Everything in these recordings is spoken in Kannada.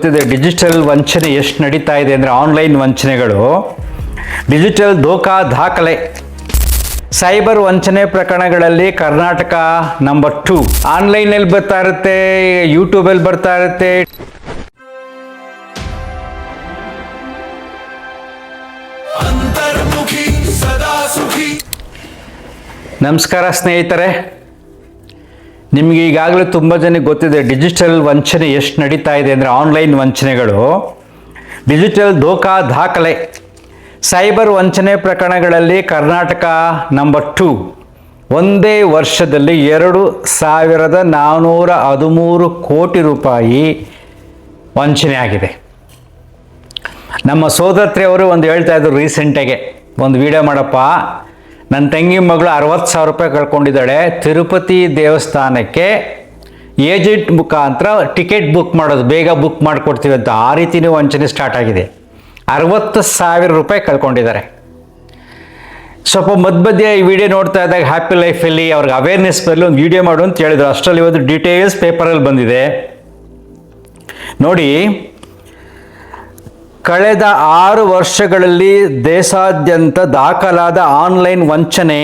ಗೊತ್ತಿದೆ ಡಿಜಿಟಲ್ ವಂಚನೆ ಎಷ್ಟು ನಡೀತಾ ಇದೆ ಅಂದರೆ ಆನ್ಲೈನ್ ವಂಚನೆಗಳು, ಡಿಜಿಟಲ್ ದಾಖಲೆ, ಸೈಬರ್ ವಂಚನೆ ಪ್ರಕರಣಗಳಲ್ಲಿ ಕರ್ನಾಟಕ ನಂಬರ್ 2. ಆನ್ಲೈನಲ್ಲಿ ಬರ್ತಾ ಇರುತ್ತೆ, ಯೂಟ್ಯೂಬಲ್ಲಿ ಬರ್ತಾ ಇರುತ್ತೆ. ನಮಸ್ಕಾರ ಸ್ನೇಹಿತರೆ, ನಿಮಗೆ ಈಗಾಗಲೇ ತುಂಬ ಜನಕ್ಕೆ ಗೊತ್ತಿದೆ ಡಿಜಿಟಲ್ ವಂಚನೆ ಎಷ್ಟು ನಡೀತಾ ಇದೆ ಅಂದರೆ ಆನ್ಲೈನ್ ವಂಚನೆಗಳು, ಡಿಜಿಟಲ್ ದಾಖಲೆ, ಸೈಬರ್ ವಂಚನೆ ಪ್ರಕರಣಗಳಲ್ಲಿ ಕರ್ನಾಟಕ ನಂಬರ್ 2. ಒಂದೇ ವರ್ಷದಲ್ಲಿ 2,413 ಕೋಟಿ ರೂಪಾಯಿ ವಂಚನೆ ಆಗಿದೆ. ನಮ್ಮ ಸೋದರತ್ರಿಯವರು ಒಂದು ಹೇಳ್ತಾ ಇದ್ರು ರೀಸೆಂಟಾಗೆ, ಒಂದು ವಿಡಿಯೋ ಮಾಡಪ್ಪ, ನನ್ನ ತಂಗಿ ಮಗಳು 60,000 ರೂಪಾಯಿ ಕಳ್ಕೊಂಡಿದ್ದಾಳೆ. ತಿರುಪತಿ ದೇವಸ್ಥಾನಕ್ಕೆ ಏಜೆಂಟ್ ಮುಖಾಂತರ ಟಿಕೆಟ್ ಬುಕ್ ಮಾಡೋದು, ಬೇಗ ಬುಕ್ ಮಾಡಿಕೊಡ್ತೀವಿ ಅಂತ, ಆ ರೀತಿಯೂ ವಂಚನೆ ಸ್ಟಾರ್ಟ್ ಆಗಿದೆ. 60,000 ರೂಪಾಯಿ ಕಳ್ಕೊಂಡಿದ್ದಾರೆ. ಸ್ವಲ್ಪ ಮಧ್ಯೆ ಈ ವಿಡಿಯೋ ನೋಡ್ತಾ ಇದ್ದಾಗ ಹ್ಯಾಪಿ ಲೈಫಲ್ಲಿ ಅವ್ರಿಗೆ ಅವೇರ್ನೆಸ್ ಬರಲಿ ಒಂದು ವಿಡಿಯೋ ಮಾಡು ಅಂತ ಹೇಳಿದ್ರು. ಅಷ್ಟರಲ್ಲಿ ಇವತ್ತು ಡೀಟೇಲ್ಸ್ ಪೇಪರಲ್ಲಿ ಬಂದಿದೆ ನೋಡಿ. ಕಳೆದ 6 ವರ್ಷಗಳಲ್ಲಿ ದೇಶಾದ್ಯಂತ ದಾಖಲಾದ ಆನ್ಲೈನ್ ವಂಚನೆ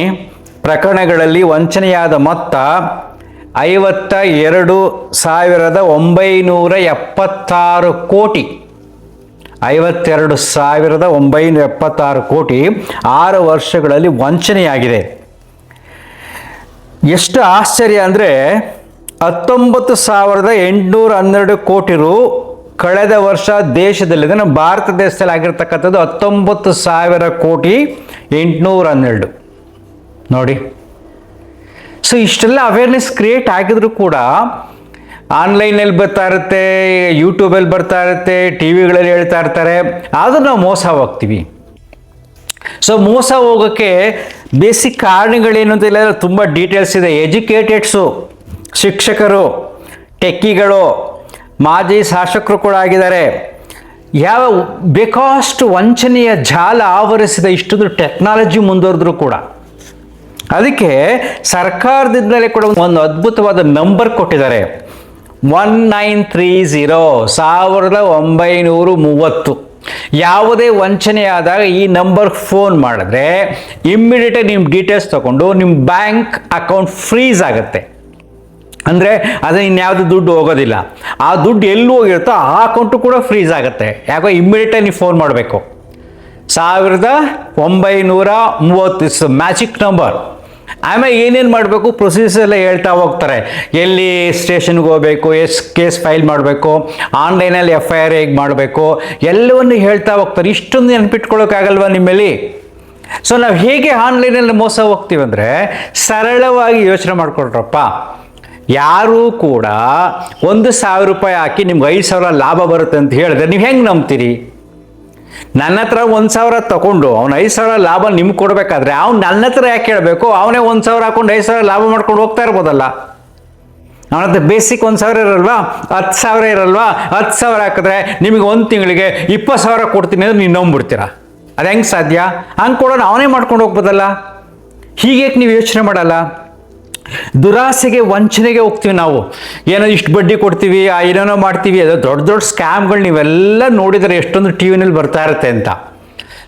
ಪ್ರಕರಣಗಳಲ್ಲಿ ವಂಚನೆಯಾದ ಮೊತ್ತ 52,976 ಕೋಟಿ. 52,976 ಕೋಟಿ 6 ವರ್ಷಗಳಲ್ಲಿ ವಂಚನೆಯಾಗಿದೆ. ಎಷ್ಟು ಆಶ್ಚರ್ಯ ಅಂದರೆ 19,812 ಕೋಟಿ ರು ಕಳೆದ ವರ್ಷ ದೇಶದಲ್ಲಿ, ನಮ್ಮ ಭಾರತ ದೇಶದಲ್ಲಿ ಆಗಿರ್ತಕ್ಕಂಥದ್ದು 19,812 ನೋಡಿ. ಸೊ ಇಷ್ಟೆಲ್ಲ ಅವೇರ್ನೆಸ್ ಕ್ರಿಯೇಟ್ ಆಗಿದ್ರು ಕೂಡ ಆನ್ಲೈನಲ್ಲಿ ಬರ್ತಾ ಇರುತ್ತೆ, ಯೂಟ್ಯೂಬಲ್ಲಿ ಬರ್ತಾ ಇರುತ್ತೆ, ಟಿ ವಿಗಳಲ್ಲಿ ಹೇಳ್ತಾ ಇರ್ತಾರೆ, ಆದರೂ ನಾವು ಮೋಸ ಹೋಗ್ತೀವಿ. ಸೊ ಮೋಸ ಹೋಗೋಕ್ಕೆ ಬೇಸಿಕ್ ಕಾರಣಗಳೇನು ಅಂತ ಇಲ್ಲ, ತುಂಬ ಡೀಟೇಲ್ಸ್ ಇದೆ. ಎಜುಕೇಟೆಡ್ಸು, ಶಿಕ್ಷಕರು, ಟೆಕ್ಕಿಗಳು, ಮಾಜಿ ಶಾಸಕರು ಕೂಡ ಆಗಿದ್ದಾರೆ. ಯಾವ ಬೇಕಷ್ಟು ವಂಚನೆಯ ಜಾಲ ಆವರಿಸಿದ ಇಷ್ಟೊಂದು ಟೆಕ್ನಾಲಜಿ ಮುಂದುವರೆದ್ರು ಕೂಡ. ಅದಕ್ಕೆ ಸರ್ಕಾರದಿಂದಲೇ ಕೂಡ ಒಂದು ಅದ್ಭುತವಾದ ನಂಬರ್ ಕೊಟ್ಟಿದ್ದಾರೆ, 1930 1930. ಯಾವುದೇ ವಂಚನೆ ಆದಾಗ ಈ ನಂಬರ್ ಫೋನ್ ಮಾಡಿದ್ರೆ ಇಮ್ಮಿಡಿಯೇಟಾಗಿ ನಿಮ್ಮ ಡೀಟೇಲ್ಸ್ ತಗೊಂಡು ನಿಮ್ಮ ಬ್ಯಾಂಕ್ ಅಕೌಂಟ್ ಫ್ರೀಸ್ ಆಗುತ್ತೆ. ಅಂದರೆ ಅದು ಇನ್ಯಾವುದು ದುಡ್ಡು ಹೋಗೋದಿಲ್ಲ, ಆ ದುಡ್ಡು ಎಲ್ಲೂ ಹೋಗಿರುತ್ತೋ ಆ ಅಕೌಂಟು ಕೂಡ ಫ್ರೀಸ್ ಆಗುತ್ತೆ. ಯಾಕೋ ಇಮ್ಮಿಡಿಯೇಟಾಗಿ ನೀವು ಫೋನ್ ಮಾಡಬೇಕು. 1930 ಮ್ಯಾಜಿಕ್ ನಂಬರ್. ಆಮೇಲೆ ಏನೇನು ಮಾಡಬೇಕು ಪ್ರೊಸೀಜರ್ ಎಲ್ಲ ಹೇಳ್ತಾ ಹೋಗ್ತಾರೆ. ಎಲ್ಲಿ ಸ್ಟೇಷನ್ಗೆ ಹೋಗಬೇಕು, ಎಷ್ಟು ಕೇಸ್ ಫೈಲ್ ಮಾಡಬೇಕು, ಆನ್ಲೈನಲ್ಲಿ FIR ಹೇಗೆ ಮಾಡಬೇಕು, ಎಲ್ಲವನ್ನು ಹೇಳ್ತಾ ಹೋಗ್ತಾರೆ. ಇಷ್ಟೊಂದು ನೆನಪಿಟ್ಕೊಳ್ಳೋಕ್ಕಾಗಲ್ವ ನಿಮ್ಮಲ್ಲಿ? ಸೊ ನಾವು ಹೇಗೆ ಆನ್ಲೈನಲ್ಲಿ ಮೋಸ ಹೋಗ್ತೀವಿ ಅಂದರೆ, ಸರಳವಾಗಿ ಯೋಚನೆ ಮಾಡಿಕೊಡ್ರಪ್ಪ. ಯಾರೂ ಕೂಡ 1,000 ರೂಪಾಯಿ ಹಾಕಿ ನಿಮ್ಗೆ 5,000 ಲಾಭ ಬರುತ್ತೆ ಅಂತ ಹೇಳಿದ್ರೆ ನೀವು ಹೆಂಗೆ ನಂಬ್ತೀರಿ? ನನ್ನ ಹತ್ರ 1,000 ತಗೊಂಡು ಅವ್ನು 5,000 ಲಾಭ ನಿಮ್ಗೆ ಕೊಡಬೇಕಾದ್ರೆ ಅವ್ನು ನನ್ನ ಹತ್ರ ಯಾಕೆ ಕೇಳಬೇಕು? ಅವನೇ 1,000 ಹಾಕೊಂಡು 5,000 ಲಾಭ ಮಾಡ್ಕೊಂಡು ಹೋಗ್ತಾ ಇರ್ಬೋದಲ್ಲ. ಅವನ ಹತ್ರ ಬೇಸಿಕ್ 1,000 ಇರಲ್ವಾ, 10,000 ಇರಲ್ವಾ? 10,000 ಹಾಕಿದ್ರೆ ನಿಮಗೆ ಒಂದು ತಿಂಗಳಿಗೆ 20,000 ಕೊಡ್ತೀನಿ ಅಂದ್ರೆ ನೀವು ನಂಬ್ಬಿಡ್ತೀರಾ? ಅದು ಹೆಂಗೆ ಸಾಧ್ಯ? ಹಂಗೆ ಕೊಡೋಣ, ಅವನೇ ಮಾಡ್ಕೊಂಡು ಹೋಗ್ಬೋದಲ್ಲ. ಹೀಗೆ ನೀವು ಯೋಚನೆ ಮಾಡಲ್ಲ. ದುರಾಸೆಗೆ, ವಂಚನೆಗೆ ಹೋಗ್ತೀವಿ ನಾವು. ಏನೋ ಇಷ್ಟು ಬಡ್ಡಿ ಕೊಡ್ತೀವಿ, ಏನೇನೋ ಮಾಡ್ತೀವಿ. ಅದು ದೊಡ್ಡ ದೊಡ್ಡ ಸ್ಕ್ಯಾಮ್ಗಳು ನೀವೆಲ್ಲ ನೋಡಿದರೆ ಎಷ್ಟೊಂದು ಟಿ ವಿನಲ್ಲಿ ಬರ್ತಾ ಇರುತ್ತೆ ಅಂತ.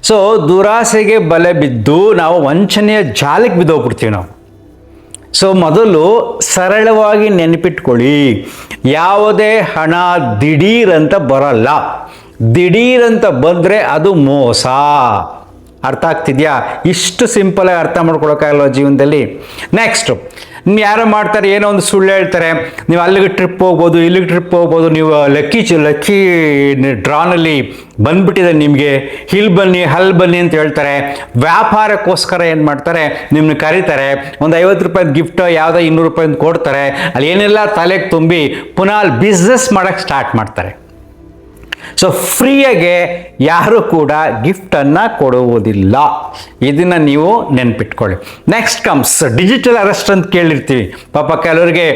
ಸೊ ದುರಾಸೆಗೆ ಬಲೆ ಬಿದ್ದು ನಾವು ವಂಚನೆಯ ಜಾಲಕ್ಕೆ ಬಿದ್ದೋಗ್ಬಿಡ್ತೀವಿ ನಾವು. ಸೊ ಮೊದಲು ಸರಳವಾಗಿ ನೆನಪಿಟ್ಕೊಳ್ಳಿ, ಯಾವುದೇ ಹಣ ದಿಢೀರಂತ ಬರಲ್ಲ. ದಿಢೀರಂತ ಬಂದರೆ ಅದು ಮೋಸ. ಅರ್ಥ ಆಗ್ತಿದೆಯಾ? ಇಷ್ಟು ಸಿಂಪಲಾಗಿ ಅರ್ಥ ಮಾಡ್ಕೊಳಕ್ಕಾಗಲ್ವ ಜೀವನದಲ್ಲಿ? ನೆಕ್ಸ್ಟು, ಯಾರೋ ಮಾಡ್ತಾರೆ, ಏನೋ ಒಂದು ಸುಳ್ಳು ಹೇಳ್ತಾರೆ, ನೀವು ಅಲ್ಲಿಗೆ ಟ್ರಿಪ್ ಹೋಗ್ಬೋದು, ಇಲ್ಲಿಗೆ ಟ್ರಿಪ್ ಹೋಗ್ಬೋದು, ನೀವು ಲಕ್ಕಿ ಡ್ರಾನಲ್ಲಿ ಬಂದ್ಬಿಟ್ಟಿದೆ ನಿಮಗೆ, ಇಲ್ಲಿ ಬನ್ನಿ ಅಲ್ಲಿ ಬನ್ನಿ ಅಂತ ಹೇಳ್ತಾರೆ. ವ್ಯಾಪಾರಕ್ಕೋಸ್ಕರ ಏನು ಮಾಡ್ತಾರೆ, ನಿಮ್ಮನ್ನ ಕರೀತಾರೆ, ಒಂದು 50 ರೂಪಾಯಿ ಗಿಫ್ಟೋ ಯಾವುದೋ 200 ರೂಪಾಯಿ ಕೊಡ್ತಾರೆ. ಅಲ್ಲಿ ಏನೆಲ್ಲ ತಲೆಗೆ ತುಂಬಿ ಪುನಃ ಅಲ್ಲಿ ಬಿಸ್ನೆಸ್ ಮಾಡೋಕ್ಕೆ ಸ್ಟಾರ್ಟ್ ಮಾಡ್ತಾರೆ. ಸೊ ಫ್ರೀಯಾಗೆ ಯಾರು ಕೂಡ ಗಿಫ್ಟನ್ನು ಕೊಡುವುದಿಲ್ಲ. ಇದನ್ನು ನೀವು ನೆನ್ಪಿಟ್ಕೊಳ್ಳಿ. ನೆಕ್ಸ್ಟ್ ಕಮ್ಸ್ ಡಿಜಿಟಲ್ ಅರೆಸ್ಟ್ ಅಂತ ಕೇಳಿರ್ತೀವಿ. ಪಾಪ ಕೆಲವರಿಗೆ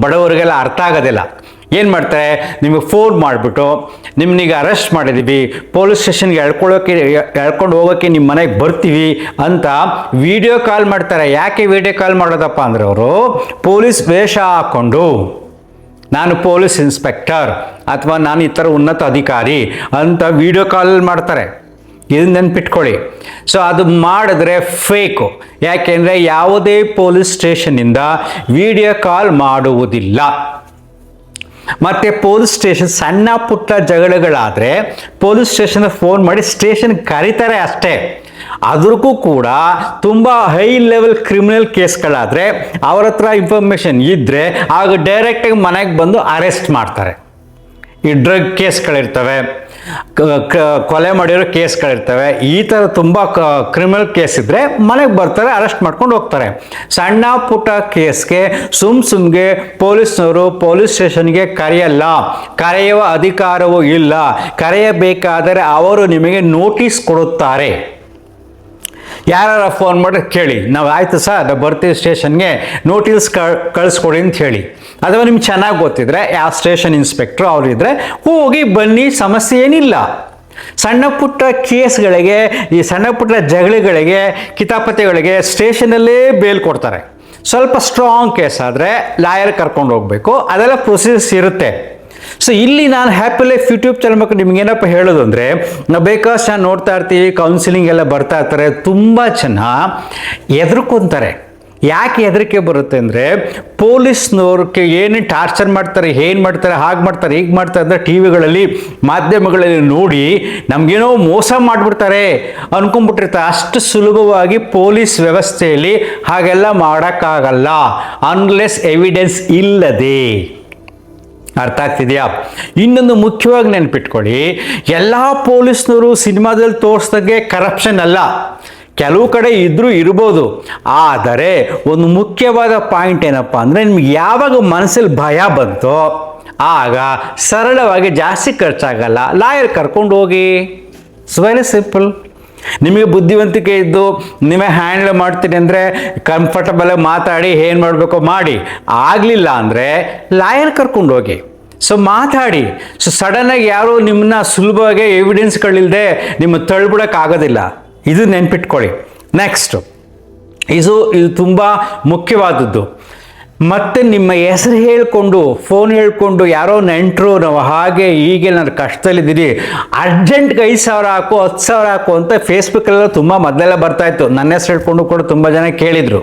ಬಡವರಿಗೆಲ್ಲ ಅರ್ಥ ಆಗೋದಿಲ್ಲ. ಏನು ಮಾಡ್ತಾರೆ, ನಿಮಗೆ ಫೋನ್ ಮಾಡಿಬಿಟ್ಟು ನಿಮ್ಮನ್ನೀಗ ಅರೆಸ್ಟ್ ಮಾಡಿದ್ದೀವಿ, ಪೊಲೀಸ್ ಸ್ಟೇಷನ್ಗೆ ಎಳ್ಕೊಂಡು ಹೋಗೋಕ್ಕೆ ನಿಮ್ಮ ಮನೆಗೆ ಬರ್ತೀವಿ ಅಂತ ವಿಡಿಯೋ ಕಾಲ್ ಮಾಡ್ತಾರೆ. ಯಾಕೆ ವಿಡಿಯೋ ಕಾಲ್ ಮಾಡೋದಪ್ಪ ಅಂದರೆ, ಅವರು ಪೊಲೀಸ್ ವೇಷ ಹಾಕ್ಕೊಂಡು ನಾನು ಪೊಲೀಸ್ ಇನ್ಸ್ಪೆಕ್ಟರ್ ಅಥವಾ ನಾನು ಈ ಥರ ಉನ್ನತ ಅಧಿಕಾರಿ ಅಂತ ವಿಡಿಯೋ ಕಾಲ್ ಮಾಡ್ತಾರೆ. ಇದನ್ನ ನೆನ್ಪಿಟ್ಕೊಳ್ಳಿ. ಸೊ ಅದು ಮಾಡಿದ್ರೆ ಫೇಕು. ಯಾಕೆಂದರೆ ಯಾವುದೇ ಪೊಲೀಸ್ ಸ್ಟೇಷನ್ನಿಂದ ವಿಡಿಯೋ ಕಾಲ್ ಮಾಡುವುದಿಲ್ಲ. ಮತ್ತು ಪೊಲೀಸ್ ಸ್ಟೇಷನ್ ಸಣ್ಣ ಪುಟ್ಟ ಜಗಳಗಳಾದರೆ ಪೊಲೀಸ್ ಸ್ಟೇಷನ್ ಫೋನ್ ಮಾಡಿ ಸ್ಟೇಷನ್ ಕರೀತಾರೆ ಅಷ್ಟೇ. ಅದ್ರಿಗೂ ಕೂಡ ತುಂಬ ಹೈ ಲೆವೆಲ್ ಕ್ರಿಮಿನಲ್ ಕೇಸ್ಗಳಾದರೆ ಅವ್ರ ಹತ್ರ ಇನ್ಫಾರ್ಮೇಷನ್ ಇದ್ದರೆ ಆಗ ಡೈರೆಕ್ಟಾಗಿ ಮನೆಗೆ ಬಂದು ಅರೆಸ್ಟ್ ಮಾಡ್ತಾರೆ. ಈ ಡ್ರಗ್ ಕೇಸ್ಗಳಿರ್ತವೆ, ಕೊಲೆ ಮಾಡಿರೋ ಕೇಸ್ಗಳಿರ್ತವೆ, ಈ ಥರ ತುಂಬ ಕ್ರಿಮಿನಲ್ ಕೇಸ್ ಇದ್ದರೆ ಮನೆಗೆ ಬರ್ತಾರೆ, ಅರೆಸ್ಟ್ ಮಾಡ್ಕೊಂಡು ಹೋಗ್ತಾರೆ. ಸಣ್ಣ ಪುಟ್ಟ ಕೇಸ್ಗೆ ಸುಮ್ಗೆ ಪೊಲೀಸ್ನವರು ಪೊಲೀಸ್ ಸ್ಟೇಷನ್ಗೆ ಕರೆಯಲ್ಲ, ಕರೆಯುವ ಅಧಿಕಾರವೂ ಇಲ್ಲ. ಕರೆಯಬೇಕಾದರೆ ಅವರು ನಿಮಗೆ ನೋಟಿಸ್ ಕೊಡುತ್ತಾರೆ. ಯಾರು ಫೋನ್ ಮಾಡಿ ಕೇಳಿ, ನಾವು ಆಯಿತು ಸರ್ ನಾವು ಬರ್ತೀವಿ ಸ್ಟೇಷನ್ಗೆ, ನೋಟಿಸ್ ಕಳಿಸ್ಕೊಡಿ ಅಂತ ಹೇಳಿ. ಅಥವಾ ನಿಮ್ಗೆ ಚೆನ್ನಾಗಿ ಗೊತ್ತಿದ್ರೆ ಯಾವ ಸ್ಟೇಷನ್ ಇನ್ಸ್ಪೆಕ್ಟ್ರು ಅವರಿದ್ದರೆ ಹೋಗಿ ಬನ್ನಿ, ಸಮಸ್ಯೆ ಏನಿಲ್ಲ. ಸಣ್ಣ ಪುಟ್ಟ ಕೇಸ್ಗಳಿಗೆ, ಈ ಸಣ್ಣ ಪುಟ್ಟ ಜಗಳಿಗಳಿಗೆ, ಕಿತಾಪತಿಗಳಿಗೆ ಸ್ಟೇಷನಲ್ಲೇ ಬೇಲ್ ಕೊಡ್ತಾರೆ. ಸ್ವಲ್ಪ ಸ್ಟ್ರಾಂಗ್ ಕೇಸ್ ಆದರೆ ಲಾಯರ್ ಕರ್ಕೊಂಡು ಹೋಗಬೇಕು, ಅದೆಲ್ಲ ಪ್ರೊಸೀಜರ್ಸ್ ಇರುತ್ತೆ. ಸೊ ಇಲ್ಲಿ ನಾನು ಹ್ಯಾಪಿ ಲೈಫ್ ಯೂಟ್ಯೂಬ್ ಚಾನಲ್ ಮಕ್ಕಳು ನಿಮ್ಗೇನಪ್ಪ ಹೇಳೋದು ಅಂದರೆ, ನಾವು ಬೇಕಾದಷ್ಟು ನಾನು ನೋಡ್ತಾ ಇರ್ತೀವಿ, ಕೌನ್ಸಿಲಿಂಗ್ ಎಲ್ಲ ಬರ್ತಾ ಇರ್ತಾರೆ, ತುಂಬ ಜನ ಹೆದರ್ಕೊಂತಾರೆ. ಯಾಕೆ ಹೆದರಿಕೆ ಬರುತ್ತೆ ಅಂದರೆ, ಪೊಲೀಸ್ನವ್ರಿಗೆ ಏನು ಟಾರ್ಚರ್ ಮಾಡ್ತಾರೆ, ಏನು ಮಾಡ್ತಾರೆ, ಹಾಗೆ ಮಾಡ್ತಾರೆ, ಹೀಗೆ ಮಾಡ್ತಾರೆ ಅಂದರೆ ಟಿ ವಿಗಳಲ್ಲಿ ಮಾಧ್ಯಮಗಳಲ್ಲಿ ನೋಡಿ ನಮಗೇನೋ ಮೋಸ ಮಾಡಿಬಿಡ್ತಾರೆ ಅಂದ್ಕೊಂಡ್ಬಿಟ್ಟಿರ್ತಾರೆ. ಅಷ್ಟು ಸುಲಭವಾಗಿ ಪೊಲೀಸ್ ವ್ಯವಸ್ಥೆಯಲ್ಲಿ ಹಾಗೆಲ್ಲ ಮಾಡೋಕ್ಕಾಗಲ್ಲ, ಅನ್ಲೆಸ್ ಎವಿಡೆನ್ಸ್ ಇಲ್ಲದೆ. ಅರ್ಥ ಆಗ್ತಿದೆಯಾ? ಇನ್ನೊಂದು ಮುಖ್ಯವಾಗಿ ನೆನ್ಪಿಟ್ಕೊಳ್ಳಿ, ಎಲ್ಲ ಪೊಲೀಸ್ನವರು ಸಿನಿಮಾದಲ್ಲಿ ತೋರಿಸ್ದಂಗೆ ಕರಪ್ಷನ್ ಅಲ್ಲ. ಕೆಲವು ಕಡೆ ಇದ್ರೂ ಇರ್ಬೋದು. ಆದರೆ ಒಂದು ಮುಖ್ಯವಾದ ಪಾಯಿಂಟ್ ಏನಪ್ಪ ಅಂದರೆ, ನಿಮ್ಗೆ ಯಾವಾಗ ಮನಸ್ಸಲ್ಲಿ ಭಯ ಬಂತೋ ಆಗ ಸರಳವಾಗಿ ಜಾಸ್ತಿ ಖರ್ಚಾಗಲ್ಲ, ಲಾಯರ್ ಕರ್ಕೊಂಡು ಹೋಗಿ. It's very simple. ನಿಮಗೆ ಬುದ್ಧಿವಂತಿಕೆ ಇದ್ದು ನೀವೇ ಹ್ಯಾಂಡಲ್ ಮಾಡ್ತೀನಿ ಅಂದರೆ ಕಂಫರ್ಟಬಲ್ ಮಾತಾಡಿ ಏನು ಮಾಡಬೇಕೋ ಮಾಡಿ. ಆಗಲಿಲ್ಲ ಅಂದರೆ ಲಾಯರ್ ಕರ್ಕೊಂಡು ಹೋಗಿ. ಸೊ ಮಾತಾಡಿ. ಸೊ ಸಡನ್ನಾಗಿ ಯಾರು ನಿಮ್ಮನ್ನ ಸುಲಭವಾಗಿ ಎವಿಡೆನ್ಸ್ಗಳಿಲ್ಲದೆ ನಿಮ್ಮ ತಳ್ಬಿಡೋಕ್ಕಾಗೋದಿಲ್ಲ. ಇದು ನೆನ್ಪಿಟ್ಕೊಳ್ಳಿ. ನೆಕ್ಸ್ಟು ಇದು ತುಂಬ ಮುಖ್ಯವಾದದ್ದು. ಮತ್ತು ನಿಮ್ಮ ಹೆಸರು ಹೇಳ್ಕೊಂಡು, ಫೋನ್ ಹೇಳ್ಕೊಂಡು, ಯಾರೋ ನೆಂಟರು ನಾವು ಹಾಗೆ ಹೀಗೆ ನಾನು ಕಷ್ಟದಲ್ಲಿದ್ದೀನಿ, ಅರ್ಜೆಂಟ್ಗೆ 5,000 ಹಾಕು, 10,000 ಹಾಕು ಅಂತ ಫೇಸ್ಬುಕ್ಕಲ್ಲೆಲ್ಲ ತುಂಬ ಮೊದಲೆಲ್ಲ ಬರ್ತಾಯಿತ್ತು. ನನ್ನ ಹೆಸರು ಹೇಳ್ಕೊಂಡು ಕೂಡ ತುಂಬ ಜನ ಕೇಳಿದರು.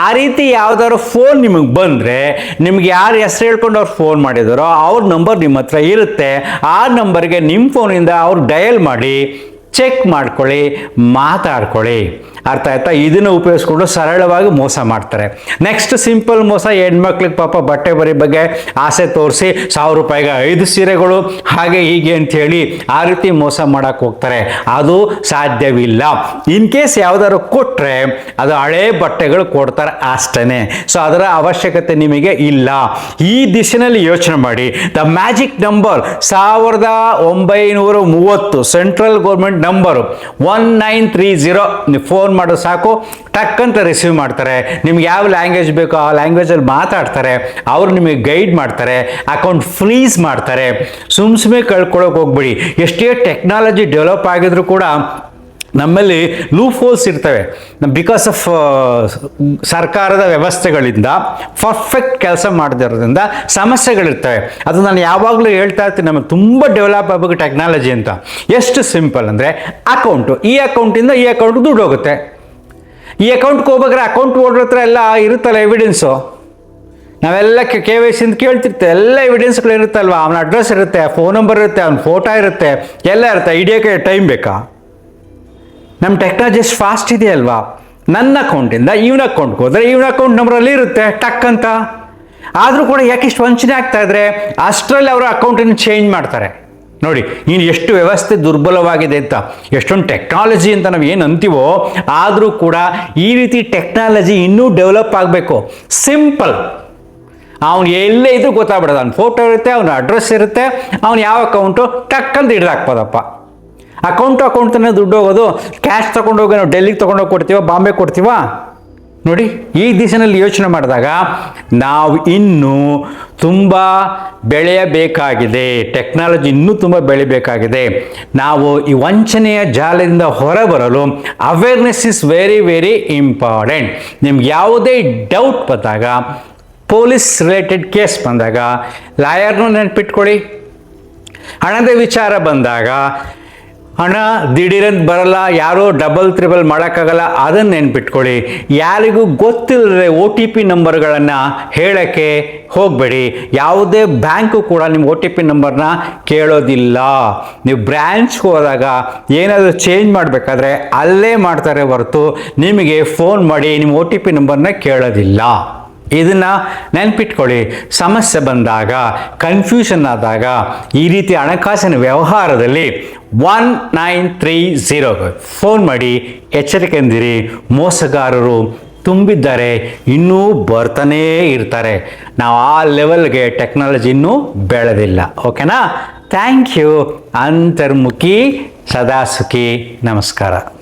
ಆ ರೀತಿ ಯಾವುದಾದ್ರು ಫೋನ್ ನಿಮಗೆ ಬಂದರೆ, ನಿಮ್ಗೆ ಯಾರು ಹೆಸರು ಹೇಳ್ಕೊಂಡು ಅವ್ರು ಫೋನ್ ಮಾಡಿದಾರೋ ಅವ್ರ ನಂಬರ್ ನಿಮ್ಮ ಹತ್ರ ಇರುತ್ತೆ. ಆ ನಂಬರ್ಗೆ ನಿಮ್ಮ ಫೋನಿಂದ ಅವ್ರು ಡಯಲ್ ಮಾಡಿ ಚೆಕ್ ಮಾಡ್ಕೊಳ್ಳಿ, ಮಾತಾಡ್ಕೊಳ್ಳಿ. ಅರ್ಥ ಆಯ್ತಾ? ಇದನ್ನು ಉಪಯೋಗಿಸ್ಕೊಂಡು ಸರಳವಾಗಿ ಮೋಸ ಮಾಡ್ತಾರೆ. ನೆಕ್ಸ್ಟ್ ಸಿಂಪಲ್ ಮೋಸ, ಹೆಣ್ಮಕ್ಳಿಗೆ ಪಾಪ ಬಟ್ಟೆ ಬರಿ ಬಗ್ಗೆ ಆಸೆ ತೋರಿಸಿ 1,000 ರೂಪಾಯಿಗೆ 5 ಸೀರೆಗಳು ಹಾಗೆ ಹೀಗೆ ಅಂಥೇಳಿ ಆ ರೀತಿ ಮೋಸ ಮಾಡೋಕ್ಕೆ ಹೋಗ್ತಾರೆ. ಅದು ಸಾಧ್ಯವಿಲ್ಲ. ಇನ್ ಕೇಸ್ ಯಾವ್ದಾದ್ರು ಕೊಟ್ಟರೆ ಅದು ಹಳೇ ಬಟ್ಟೆಗಳು ಕೊಡ್ತಾರೆ ಅಷ್ಟೇ. ಸೊ ಅದರ ಅವಶ್ಯಕತೆ ನಿಮಗೆ ಇಲ್ಲ. ಈ ದಿಶೆಯಲ್ಲಿ ಯೋಚನೆ ಮಾಡಿ. The magic number 1930 central government number 1930. ನೀವು ಫೋನ್ ಮಾಡೋದು ಸಾಕು, ಟಕ್ ಅಂತ ರಿಸೀವ್ ಮಾಡ್ತಾರೆ. ನಿಮ್ಗೆ ಯಾವ ಲ್ಯಾಂಗ್ವೇಜ್ ಬೇಕೋ ಆ ಲ್ಯಾಂಗ್ವೇಜಲ್ಲಿ ಮಾತಾಡ್ತಾರೆ. ಅವರು ನಿಮಗೆ ಗೈಡ್ ಮಾಡ್ತಾರೆ, ಅಕೌಂಟ್ ಫ್ರೀಸ್ ಮಾಡ್ತಾರೆ. ಸುಮ್ಮನೆ ಕಳ್ಕೊಳ್ಳೋಕೆ ಹೋಗ್ಬಿಡಿ. ಎಷ್ಟೇ ಟೆಕ್ನಾಲಜಿ ಡೆವಲಪ್ ಆಗಿದ್ರು ಕೂಡ ನಮ್ಮಲ್ಲಿ ಲೂಪ್ ಹೋಲ್ಸ್ ಇರ್ತವೆ. ಬಿಕಾಸ್ ಆಫ್ ಸರ್ಕಾರದ ವ್ಯವಸ್ಥೆಗಳಿಂದ ಪರ್ಫೆಕ್ಟ್ ಕೆಲಸ ಮಾಡದಿರೋದ್ರಿಂದ ಸಮಸ್ಯೆಗಳಿರ್ತವೆ. ಅದು ನಾನು ಯಾವಾಗಲೂ ಹೇಳ್ತಾ ಇರ್ತೀನಿ, ನಮಗೆ ತುಂಬ ಡೆವಲಪ್ ಆಗಬೇಕು ಟೆಕ್ನಾಲಜಿ ಅಂತ. ಎಷ್ಟು ಸಿಂಪಲ್ ಅಂದರೆ, ಅಕೌಂಟು, ಈ ಅಕೌಂಟಿಂದ ಈ ಅಕೌಂಟ್ಗೆ ದುಡ್ಡು ಹೋಗುತ್ತೆ. ಈ ಅಕೌಂಟ್ಗೆ ಹೋಗ್ಬೇಕಾದ್ರೆ ಅಕೌಂಟ್ ಹೋಲ್ಡರ್ ಹತ್ರ ಎಲ್ಲ ಇರುತ್ತಲ್ಲ ಎವಿಡೆನ್ಸು. ನಾವೆಲ್ಲ KYC ಅಂತ ಕೇಳ್ತಿರ್ತೇವೆ, ಎಲ್ಲ ಎವಿಡೆನ್ಸ್ಗಳು ಇರುತ್ತಲ್ವ. ಅವನ ಅಡ್ರೆಸ್ ಇರುತ್ತೆ, ಫೋನ್ ನಂಬರ್ ಇರುತ್ತೆ, ಅವನ ಫೋಟೋ ಇರುತ್ತೆ, ಎಲ್ಲ ಇರುತ್ತೆ. ಹಿಡಿಯೋಕ್ಕೆ ಟೈಮ್ ಬೇಕಾ? ನಮ್ಮ ಟೆಕ್ನಾಲಜಿ ಎಷ್ಟು ಫಾಸ್ಟ್ ಇದೆಯಲ್ವಾ. ನನ್ನ ಅಕೌಂಟಿಂದ ಇವನ ಅಕೌಂಟ್ಗೆ ಹೋದರೆ ಇವನ ಅಕೌಂಟ್ ನಂಬರಲ್ಲಿ ಇರುತ್ತೆ ಟಕ್ ಅಂತ. ಆದರೂ ಕೂಡ ಯಾಕೆ ಇಷ್ಟು ವಂಚನೆ ಆಗ್ತಾ ಇದ್ರೆ, ಅಷ್ಟರಲ್ಲಿ ಅವರ ಅಕೌಂಟನ್ನು ಚೇಂಜ್ ಮಾಡ್ತಾರೆ. ನೋಡಿ ಇನ್ನು ಎಷ್ಟು ವ್ಯವಸ್ಥೆ ದುರ್ಬಲವಾಗಿದೆ ಅಂತ. ಎಷ್ಟೊಂದು ಟೆಕ್ನಾಲಜಿ ಅಂತ ನಾವು ಏನು ಅಂತೀವೋ, ಆದರೂ ಕೂಡ ಈ ರೀತಿ ಟೆಕ್ನಾಲಜಿ ಇನ್ನೂ ಡೆವಲಪ್ ಆಗಬೇಕು. ಸಿಂಪಲ್, ಅವನು ಎಲ್ಲೇ ಇದ್ರೂ ಗೊತ್ತಾಗ್ಬಿಡೋದು. ಅವ್ನ ಫೋಟೋ ಇರುತ್ತೆ, ಅವನ ಅಡ್ರೆಸ್ ಇರುತ್ತೆ, ಅವನು ಯಾವ ಅಕೌಂಟು ಟಕ್ ಅಂತ ಹಿಡ್ದಾಕ್ಬೋದಪ್ಪ. ಅಕೌಂಟ್ ತಾನೇ ದುಡ್ಡು ಹೋಗೋದು. ಕ್ಯಾಶ್ ತೊಗೊಂಡೋಗಿ ನಾವು ಡೆಲ್ಲಿಗೆ ತೊಗೊಂಡೋಗಿ ಕೊಡ್ತೀವ, ಬಾಂಬೆ ಕೊಡ್ತೀವ? ನೋಡಿ ಈ ದಿಶೆಯಲ್ಲಿ ಯೋಚನೆ ಮಾಡಿದಾಗ ನಾವು ಇನ್ನೂ ತುಂಬ ಬೆಳೆಯಬೇಕಾಗಿದೆ. ಟೆಕ್ನಾಲಜಿ ಇನ್ನೂ ತುಂಬ ಬೆಳಿಬೇಕಾಗಿದೆ. ನಾವು ಈ ವಂಚನೆಯ ಜಾಲದಿಂದ ಹೊರಬರಲು awareness is very very important. ನಿಮ್ಗೆ ಯಾವುದೇ ಡೌಟ್ ಬಂದಾಗ ಪೊಲೀಸ್ ರಿಲೇಟೆಡ್ ಕೇಸ್ ಬಂದಾಗ ಲಾಯರ್ನೂ ನೆನ್ಪಿಟ್ಕೊಳ್ಳಿ. ಹಣದ ವಿಚಾರ ಬಂದಾಗ ಹಣ ದಿಢೀರಂತ ಬರಲ್ಲ, ಯಾರೋ ಡಬಲ್ ತ್ರಿಬಲ್ ಮಾಡೋಕ್ಕಾಗಲ್ಲ, ಅದನ್ನು ನೆನ್ಪಿಟ್ಕೊಳ್ಳಿ. ಯಾರಿಗೂ ಗೊತ್ತಿಲ್ಲದೆ OTP ನಂಬರ್ಗಳನ್ನು ಹೇಳೋಕ್ಕೆ ಹೋಗಬೇಡಿ. ಯಾವುದೇ ಬ್ಯಾಂಕು ಕೂಡ ನಿಮ್ಮ OTP ನಂಬರ್ನ ಕೇಳೋದಿಲ್ಲ. ನೀವು ಬ್ರ್ಯಾಂಚ್ಗೆ ಹೋದಾಗ ಏನಾದರೂ ಚೇಂಜ್ ಮಾಡಬೇಕಾದ್ರೆ ಅಲ್ಲೇ ಮಾಡ್ತಾರೆ ಹೊರತು ನಿಮಗೆ ಫೋನ್ ಮಾಡಿ ನಿಮ್ಮ OTP ನಂಬರ್ನ ಕೇಳೋದಿಲ್ಲ. ಇದನ್ನು ನೆನ್ಪಿಟ್ಕೊಳ್ಳಿ. ಸಮಸ್ಯೆ ಬಂದಾಗ, ಕನ್ಫ್ಯೂಷನ್ ಆದಾಗ, ಈ ರೀತಿ ಹಣಕಾಸಿನ ವ್ಯವಹಾರದಲ್ಲಿ 1930 ಫೋನ್ ಮಾಡಿ ಎಚ್ಚರಿಕೆಯಿಂದಿರಿ. ಮೋಸಗಾರರು ತುಂಬಿದ್ದಾರೆ, ಇನ್ನೂ ಬರ್ತಾನೇ ಇರ್ತಾರೆ. ನಾವು ಆ ಲೆವೆಲ್ಗೆ ಟೆಕ್ನಾಲಜಿ ಇನ್ನೂ ಬೆಳೆದಿಲ್ಲ. ಓಕೆನಾ? Thank you. ಅಂತರ್ಮುಖಿ ಸದಾ ಸುಖಿ. ನಮಸ್ಕಾರ.